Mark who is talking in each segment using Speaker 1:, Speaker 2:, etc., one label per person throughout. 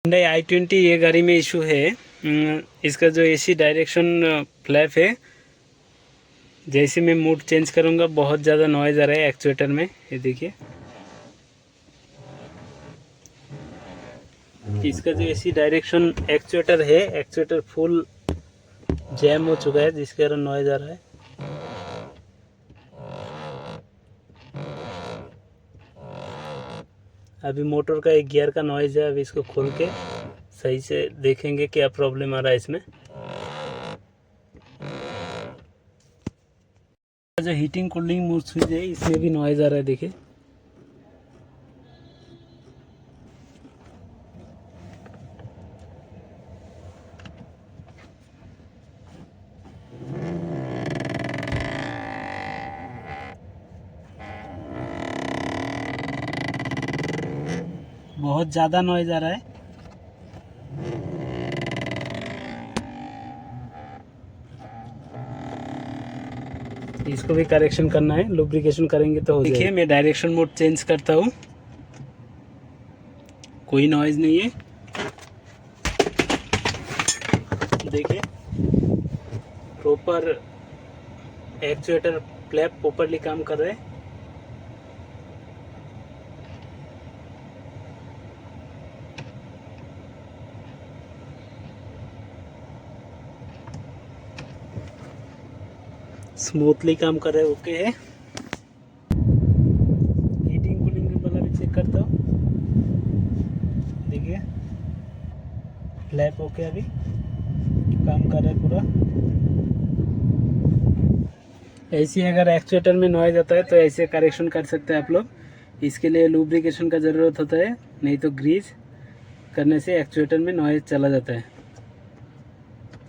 Speaker 1: Hyundai i20 ये गाड़ी में इशू है। इसका जो एसी डायरेक्शन फ्लैप है, जैसे मैं मूड चेंज करूँगा बहुत ज़्यादा नॉइज़ आ रहा है एक्चुएटर में। ये देखिए, इसका जो एसी डायरेक्शन एक्चुएटर है, एक्चुएटर फुल जैम हो चुका है जिसके कारण नॉइज़ आ रहा है। अभी मोटर का एक गियर का नॉइज़ है, अभी इसको खोल के सही से देखेंगे क्या प्रॉब्लम आ रहा है इसमें। जो हीटिंग कूलिंग मूड स्विच है इसमें भी नॉइज़ आ रहा है, देखिए। बहुत ज़्यादा नॉइज़ आ रहा है। इसको भी करेक्शन करना है, लुब्रिकेशन करेंगे तो हो जाएगा। देखिए, मैं डायरेक्शन मोड चेंज करता हूँ, कोई नॉइज़ नहीं है। देखिए, प्रॉपर एक्चुएटर फ्लैप प्रॉपरली काम कर रहे हैं। स्मूथली काम कर रहे हैं, ओके है। हीटिंग कूलिंग वाला भी चेक करता हूँ। देखिए, फ्लैप ओके, अभी काम कर रहा है पूरा। ऐसे अगर एक्चुएटर में नॉइज़ आता है तो ऐसे करेक्शन कर सकते हैं आप लोग। इसके लिए लुब्रिकेशन का ज़रूरत होता है, नहीं तो ग्रीस करने से एक्चुएटर में नॉइज़ चला जाता है।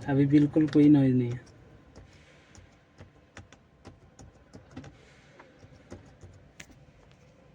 Speaker 1: अभी बिल्कुल कोई नॉइज़ नहीं है।